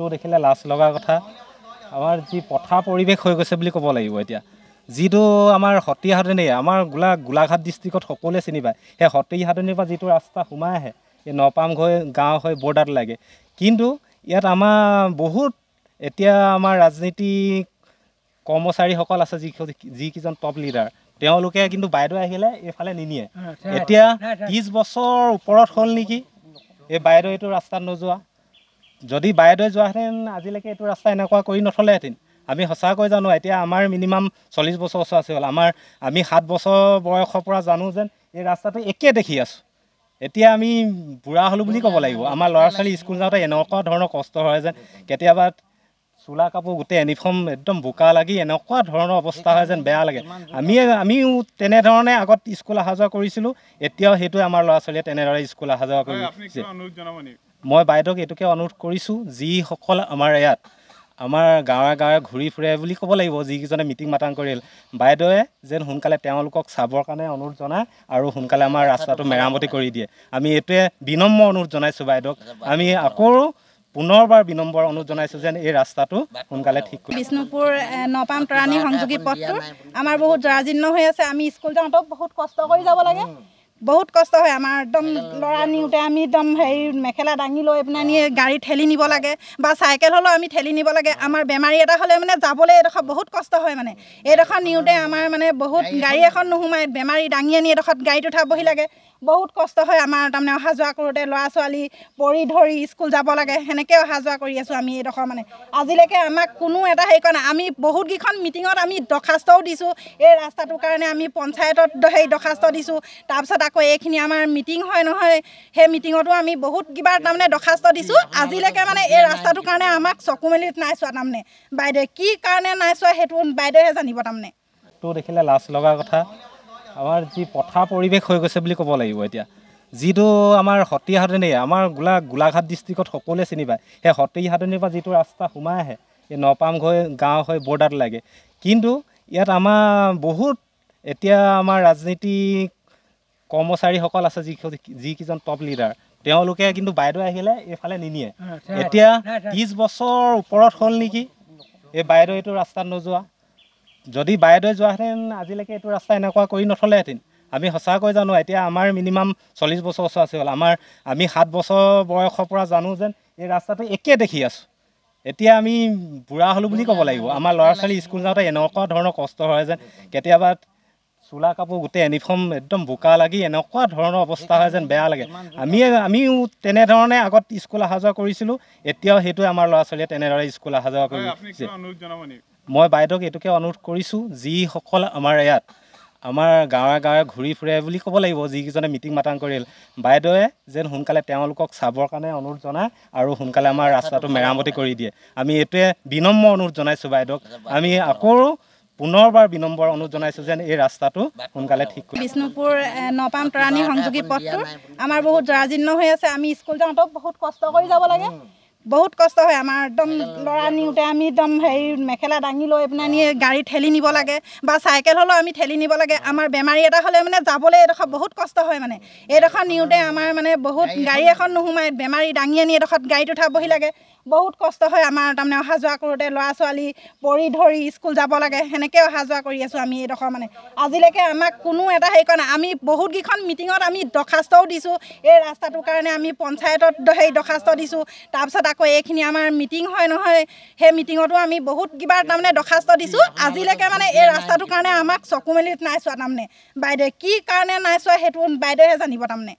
তো দেখিলে লাজ লগা কথা আমাৰ যি পথাৰ পৰিৱেশ হৈ গৈছে বুলি ক'ব লাগিব এতিয়া যিটো আমাৰ সতী সাধনী আমাৰ গোলাঘাট ডিষ্ট্ৰিক্টত সকলোৱে চিনি পায় সেই সতী সাধনীৰ পৰা যিটো ৰাস্তা সোমাই আহে এই নপাম হৈ গাঁও হৈ বৰ্ডাৰত লাগে কিন্তু ইয়াত আমাৰ বহুত এতিয়া আমাৰ ৰাজনীতিক কৰ্মচাৰীসকল আছে যিকেইজন টপ লিডাৰ তেওঁলোকে কিন্তু বাইদেউ আহিলে এইফালে নিনিয়ে এতিয়া 30 বছৰ ওপৰত হ'ল নেকি এই বাইদেউ এইটো ৰাস্তাত নোযোৱা যদি বাইদেউ যোৱাহেঁতেন আজিলৈকে এইটো ৰাস্তা এনেকুৱা কৰি নথলেহেঁতেন আমি সঁচাকৈ জানো এতিয়া আমাৰ মিনিমাম 40 বছৰ আছে হ'ল আমি 7 বছৰ বয়সৰ পৰা জানো যেন এই ৰাস্তাটো একে দেখি আছোঁ এতিয়া আমি বুঢ়া হ'লো বুলি ক'ব লাগিব আমাৰ ল'ৰা ছোৱালী স্কুল যাওঁতে এনেকুৱা ধৰণৰ কষ্ট হয় যেন কেতিয়াবা চোলা কাপোৰ গোটেই ইউনিফৰ্ম একদম বোকা লাগি এনেকুৱা ধৰণৰ অৱস্থা হয় যেন বেয়া লাগে আমিও তেনেধৰণে আগত স্কুল অহা যোৱা কৰিছিলোঁ এতিয়াও সেইটোৱে আমাৰ ল'ৰা ছোৱালীয়ে তেনেদৰে স্কুল অহা যোৱা কৰিছে মই বাইদেউক এইটোকে অনুৰোধ কৰিছোঁ যিসকল আমাৰ ইয়াত আমাৰ গাঁৱে গাঁৱে ঘূৰি ফুৰে বুলি ক'ব লাগিব যিকেইজনে মিটিং মাতাং কৰিল বাইদেৱে যেন সোনকালে তেওঁলোকক চাবৰ কাৰণে অনুৰোধ জনায় আৰু সোনকালে আমাৰ ৰাস্তাটো মেৰামতি কৰি দিয়ে আমি এইটোৱে বিনম্ৰ অনুৰোধ জনাইছোঁ বাইদেউক আমি আকৌ পুনৰবাৰ বিনম্ৰ অনুৰোধ জনাইছোঁ যেন এই ৰাস্তাটো সোনকালে ঠিক কৰি বিষ্ণুপুৰ নপাম তৰাণী সংযোগী পথটো আমাৰ বহুত জৰাজীৰ্ণ হৈ আছে আমি স্কুল যাওঁতেও বহুত কষ্ট কৰি যাব লাগে বহুত কষ্ট হয় আমাৰ একদম ল'ৰা নিওঁতে আমি একদম হেৰি মেখেলা দাঙি লৈ পিনে নি গাড়ী ঠেলি নিব লাগে বা চাইকেল হ'লেও আমি ঠেলি নিব লাগে আমাৰ বেমাৰী এটা হ'লে মানে যাবলৈ এইডোখৰ বহুত কষ্ট হয় মানে এইডোখৰ নিওঁতে আমাৰ মানে বহুত গাড়ী এখন নোসোমায় বেমাৰী দাঙি আনি এইডোখৰত গাড়ীত উঠাবহি লাগে বহুত কষ্ট হয় আমাৰ তাৰমানে অহা যোৱা কৰোঁতে ল'ৰা ছোৱালী পৰি ধৰি স্কুল যাব লাগে সেনেকৈ অহা যোৱা কৰি আছোঁ আমি এইডোখৰ মানে আজিলৈকে আমাক কোনো এটা হেৰি কৰা নাই আমি বহুতকেইখন মিটিঙত আমি দৰখাস্তও দিছোঁ এই ৰাস্তাটোৰ কাৰণে আমি পঞ্চায়তত দৰখাস্ত দিছোঁ তাৰপিছত আকৌ এইখিনি আমাৰ মিটিং হয় নহয় সেই মিটিঙতো আমি বহুত কিবা তাৰমানে দৰখাস্ত দিছোঁ আজিলৈকে মানে এই ৰাস্তাটোৰ কাৰণে আমাক চকু মেলি নাই চোৱা তাৰমানে বাইদেৱে কি কাৰণে নাই চোৱা সেইটো বাইদেৱে জানিব তাৰমানে তো দেখিলে লাজ লগা কথা আমাৰ যি পথাৰ পৰিৱেশ হৈ গৈছে বুলি ক'ব লাগিব এতিয়া যিটো আমাৰ সতী সাধনী আমাৰ গোলাঘাট ডিষ্ট্ৰিক্টত সকলোৱে চিনি পায় সেই সতী সাধনীৰ পৰা যিটো ৰাস্তা সোমাই আহে এই নপাম হৈ গাঁও হৈ বৰ্ডাৰত লাগে কিন্তু ইয়াত আমাৰ বহুত এতিয়া আমাৰ ৰাজনীতিক কৰ্মচাৰীসকল আছে যিকেইজন টপ লিডাৰ তেওঁলোকে কিন্তু বাইদেউ আহিলে এইফালে নিনিয়ে এতিয়া 30 বছৰ ওপৰত হ'ল নেকি এই বাইদেউ এইটো ৰাস্তাত নোযোৱা যদি বাইদেউ যোৱাহেঁতেন আজিলৈকে এইটো ৰাস্তা এনেকুৱা কৰি নথলেহেঁতেন আমি সঁচাকৈ জানো এতিয়া আমাৰ মিনিমাম 40 বছৰ আছে হ'ল আমি 7 বছৰ বয়সৰ পৰা জানো যেন এই ৰাস্তাটো একে দেখি আছোঁ এতিয়া আমি বুঢ়া হ'লো বুলি ক'ব লাগিব আমাৰ ল'ৰা ছোৱালী স্কুল যাওঁতে এনেকুৱা ধৰণৰ কষ্ট হয় যেন কেতিয়াবা চোলা কাপোৰ গোটেই ইউনিফৰ্ম একদম বোকা লাগি এনেকুৱা ধৰণৰ অৱস্থা হয় যেন বেয়া লাগে আমিও তেনেধৰণে আগত স্কুল অহা যোৱা কৰিছিলোঁ এতিয়াও সেইটোৱে আমাৰ ল'ৰা ছোৱালীয়ে তেনেদৰে স্কুল অহা যোৱা কৰিছে মই বাইদেউক এইটোকে অনুৰোধ কৰিছোঁ যিসকল আমাৰ ইয়াত আমাৰ গাঁৱে গাঁৱে ঘূৰি ফুৰে বুলি ক'ব লাগিব যিকেইজনে মিটিং মাতাং কৰিল বাইদেৱে যেন সোনকালে তেওঁলোকক চাবৰ কাৰণে অনুৰোধ জনায় আৰু সোনকালে আমাৰ ৰাস্তাটো মেৰামতি কৰি দিয়ে আমি এইটোৱে বিনম্ৰ অনুৰোধ জনাইছোঁ বাইদেউক আমি আকৌ পুনৰবাৰ বিনম্ৰ অনুৰোধ জনাইছোঁ যেন এই ৰাস্তাটো সোনকালে ঠিক কৰি বিষ্ণুপুৰ নপাম তৰাণী সংযোগী পথটো আমাৰ বহুত জৰাজীৰ্ণ হৈ আছে আমি স্কুল যাওঁতেও বহুত কষ্ট কৰি যাব লাগে বহুত কষ্ট হয় আমাৰ একদম ল'ৰা নিওঁতে আমি একদম হেৰি মেখেলা দাঙি লৈ পিনে নি গাড়ী ঠেলি নিব লাগে বা চাইকেল হ'লেও আমি ঠেলি নিব লাগে আমাৰ বেমাৰী এটা হ'লে মানে যাবলৈ এইডোখৰ বহুত কষ্ট হয় মানে এইডোখৰ নিওঁতে আমাৰ মানে বহুত গাড়ী এখন নোসোমায় বেমাৰী দাঙি আনি এইডোখৰত গাড়ীত উঠাবহি লাগে বহুত কষ্ট হয় আমাৰ তাৰমানে অহা যোৱা কৰোঁতে ল'ৰা ছোৱালী পৰি ধৰি স্কুল যাব লাগে সেনেকৈ অহা যোৱা কৰি আছোঁ আমি এইডোখৰ মানে আজিলৈকে আমাক কোনো এটা হেৰি কৰা নাই আমি বহুতকেইখন মিটিঙত আমি দৰখাস্তও দিছোঁ এই ৰাস্তাটোৰ কাৰণে আমি পঞ্চায়তত দৰখাস্ত দিছোঁ তাৰপিছত আকৌ এইখিনি আমাৰ মিটিং হয় নহয় সেই মিটিঙতো আমি বহুত কিবা তাৰমানে দৰখাস্ত দিছোঁ আজিলৈকে মানে এই ৰাস্তাটোৰ কাৰণে আমাক চকু মেলি নাই চোৱা তাৰমানে বাইদেৱে কি কাৰণে নাই চোৱা সেইটো বাইদেৱে জানিব তাৰমানে